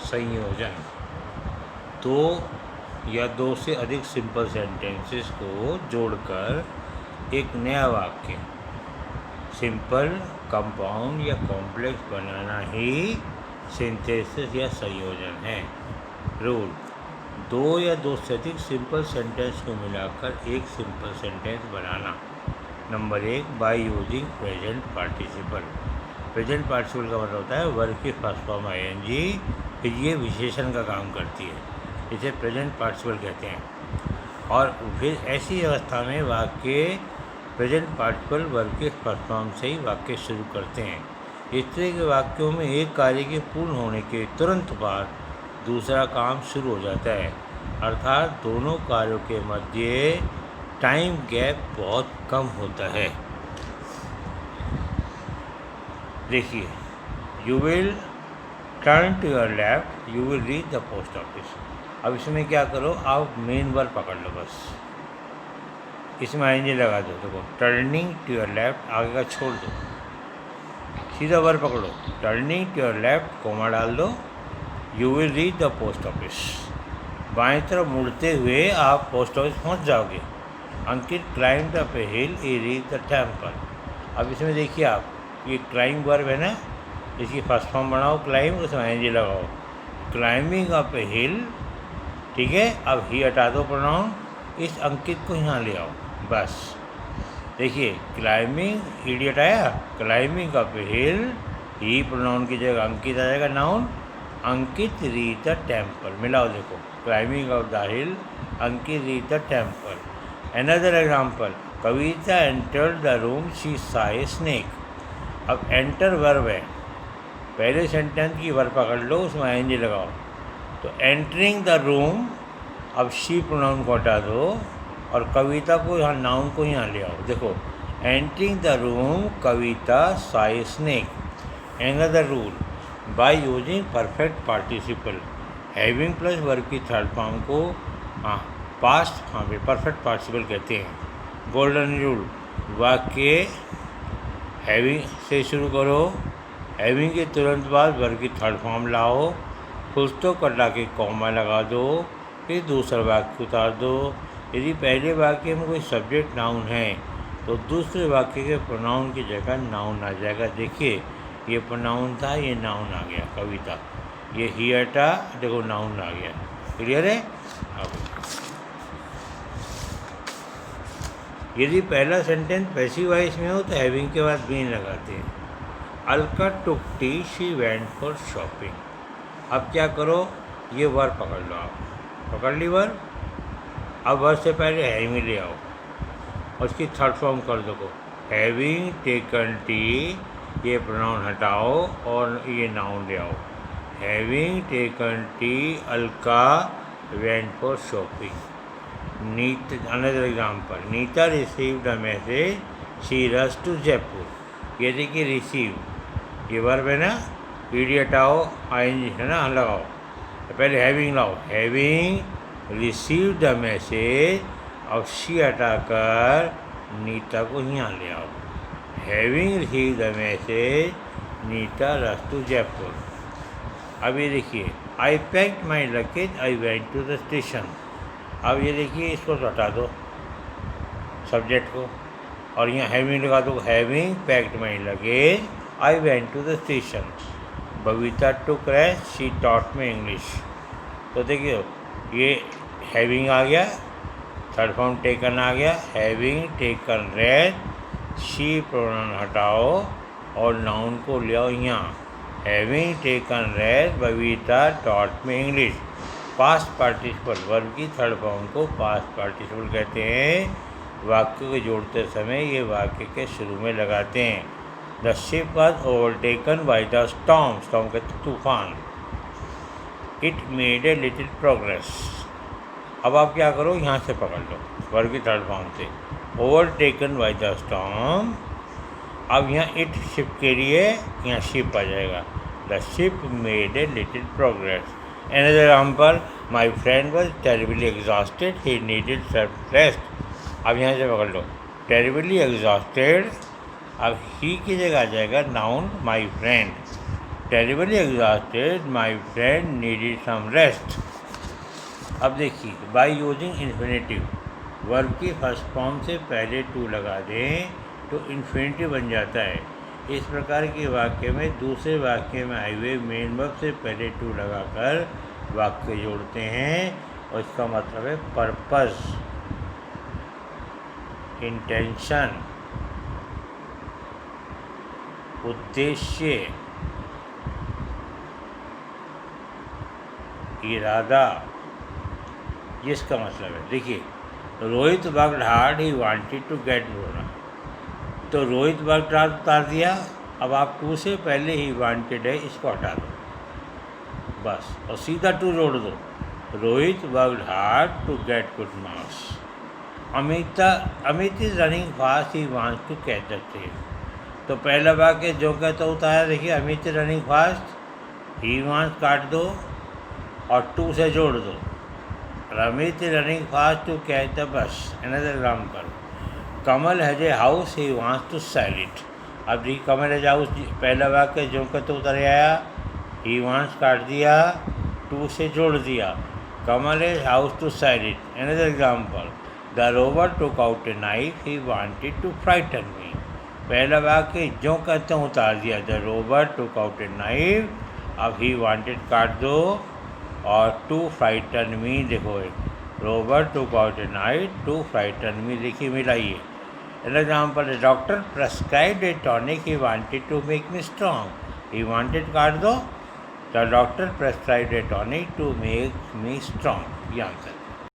संयोजन। दो या दो से अधिक सिंपल सेंटेंसेस को जोड़कर एक नया वाक्य, सिंपल, कंपाउंड या कॉम्प्लेक्स बनाना ही सिंथेसिस या संयोजन है। रूल: दो या दो से अधिक सिंपल सेंटेंस को मिलाकर एक simple sentence banana. Number 1, by using present participle. Present participle का मतलब होता है वर्ब की फर्स्ट फॉर्म आईएनजी, फिर ये विशेषण का काम करती है, इसे प्रेजेंट पार्टिसिपल कहते हैं। और फिर ऐसी अवस्था में वाक्य प्रेजेंट पार्टिसिपल वर्ब के फर्स्ट फॉर्म से ही वाक्य शुरू करते हैं। इस तरह के वाक्यों में एक कार्य के पूर्ण होने के तुरंत बाद दूसरा काम शुरू हो जाता है, अर्थात दोनों कार्यों के मध्य टाइम गैप बहुत कम होता है। देखिए, you will turn to your left, you will reach the post office. अब इसमें क्या करो, आप मेन वर्ब पकड़ लो बस, इसमें आईएनजी लगा दो। देखो, टर्निंग टू योर लेफ्ट, आगे का छोड़ दो, सीधा वर्ब पकड़ो। Turning to your left, comma डाल दो, you will reach the post office. बाएं तरफ मुड़ते हुए आप पोस्ट ऑफिस पहुंच जाओगे। Ankit climbed up a hill, he reach the temple. अब इसमें देखिए आप, ये क्लाइंब वर्ब है ना, इसकी फर्स्ट फॉर्म बनाओ क्लाइंब, उसमें आईएनजी लगाओ। क्लाइंबिंग अप ए हिल, ठीक है। अब ही हटा दो प्रोनाउन, इस अंकित को यहाँ ले आओ बस। देखिए, क्लाइंबिंग इडियट आया, climbing up a hill, he pronoun की जगह अंकित आ जाएगा noun. Ankit reach the temple, मिलाओ देखो, climbing up the hill, Ankit reach the temple. Another example, Kavita entered the room, she saw a snake। अब enter verb है, पहले sentence की verb पकड़ लो, उसमें आईएनजी लगाओ। तो एंटरिंग द रूम, अब शी प्रोनाउन को हटा दो और कविता को यहाँ, नाउन को यहाँ ले आओ। देखो, entering the room, Kavita saw a snake। Another rule, by using perfect participle, having plus verb की थर्ड फॉर्म को पास्ट पे परफेक्ट पार्टिसिपल कहते हैं। गोल्डन रूल, वाक्य हैविंग से शुरू करो, हैविंग के तुरंत बाद वर्ब की थर्ड फॉर्म लाओ, फुल स्टॉप कटा के कॉमा लगा दो, फिर दूसरा वाक्य उतार दो। यदि पहले वाक्य में कोई सब्जेक्ट नाउन है तो दूसरे वाक्य के प्रोनाउन की जगह नाउन आ जाएगा। देखिए, ये प्रोनाउन था, ये नाउन आ गया कविता, ये ही हटा, देखो नाउन आ गया। क्लियर है? अब यदि पहला सेंटेंस पैसिव वॉइस में हो तो हैविंग के बाद बीन लगाते हैं। Alka took tea, she went for shopping. अब क्या करो, ये वर्ब पकड़ लो, आप पकड़ ली वर्ब। अब वर्ब से पहले हैविंग ले आओ और उसकी थर्ड फॉर्म कर दो, हैविंग टेकन टी, ये प्रोनाउन हटाओ और ये नाउन ले आओ। Having taken tea, Alka went for shopping. Another example, Neeta received a message, she rush to Jaipur. ये देखिए रिसीव, ये वर्ब है ना, पीडी हटाओ, आईएनजी है ना, लगाओ, पहले हैविंग लाओ, हैविंग रिसीव्ड द मैसेज, अब शी हटाकर नीता को यहाँ ले आओ। Having received the message, Nita rush to Jaipur. अब ये देखिए, I packed my luggage, I went to the station. अब ये देखिए, इसको तो हटा दो सब्जेक्ट को और यहाँ हैविंग लगा दो, having packed my luggage, I went to the station. Babita took rest, she taught me English. तो देखिए, ये हैविंग आ गया, थर्ड फॉर्म टेकन आ गया, having taken rest, she pronoun हटाओ और नाउन को ले आओ यहाँ। Having taken rest, Babita taught me English. Past participle, verb की थर्ड फॉर्म को पास्ट पार्टिसिपल कहते हैं। वाक्य को जोड़ते समय ये वाक्य के शुरू में लगाते हैं। The ship was overtaken by the storm, storm कहते तूफान। It made a little progress. अब आप क्या करो, यहाँ से पकड़ लो वर्ब की थर्ड फॉर्म से, ओवरटेकन बाय द स्टॉर्म। अब यहाँ इट शिप के लिए यहाँ शिप आ जाएगा, the ship made a little progress. Another example, my friend was terribly exhausted, he needed some rest। अब यहाँ से पकड़ लो, terribly exhausted, अब ही की जगह आ जाएगा noun my friend। Terribly exhausted, my friend needed some rest. अब देखिए, बाय यूजिंग इन्फिनेटिव, वर्ब की फर्स्ट फॉर्म से पहले टू लगा दें तो इन्फिनेटिव बन जाता है। इस प्रकार के वाक्य में दूसरे वाक्य में आए हुए मेन वर्ब से पहले टू लगाकर वाक्य जोड़ते हैं और इसका मतलब है पर्पस, इंटेंशन, उद्देश्य, इरादा, जिसका मतलब है। देखिए, Rohit worked hard, he wanted to get bonus. तो रोहित वर्कड हार्ड उतार दिया, अब आप टू से पहले ही वांटेड है इसको हटा दो बस, और सीधा टू जोड़ दो। Rohit worked hard to get good marks. Amit is running fast, he wants to catch the train. तो पहला वाक्य जो कहता उतारा, देखिए Amit is running fast, he wants काट दो और टू से जोड़ दो। Amit is running fast to catch the bus. Another example, Kamal has a house, he wants to sell it. अब देखिए, कमल हैज हाउस, पहला वाक्य जो कहते उतर आया, ही वांट्स काट दिया, टू से जोड़ दिया। Kamal has house to sell it. Another example, the robber took out a knife, he wanted to frighten me. पहला वाक्य जो कहते हैं उतार दिया, the robber took out a knife, अब ही वांटेड काट दो और टू फ्राइटन मी। देखो, robber took out a knife, to frighten me, देखिए मिलाइए। An example, the doctor prescribed a tonic, he wanted to make me strong. He wanted काट दो, the doctor prescribed a tonic to make me strong. ये answer.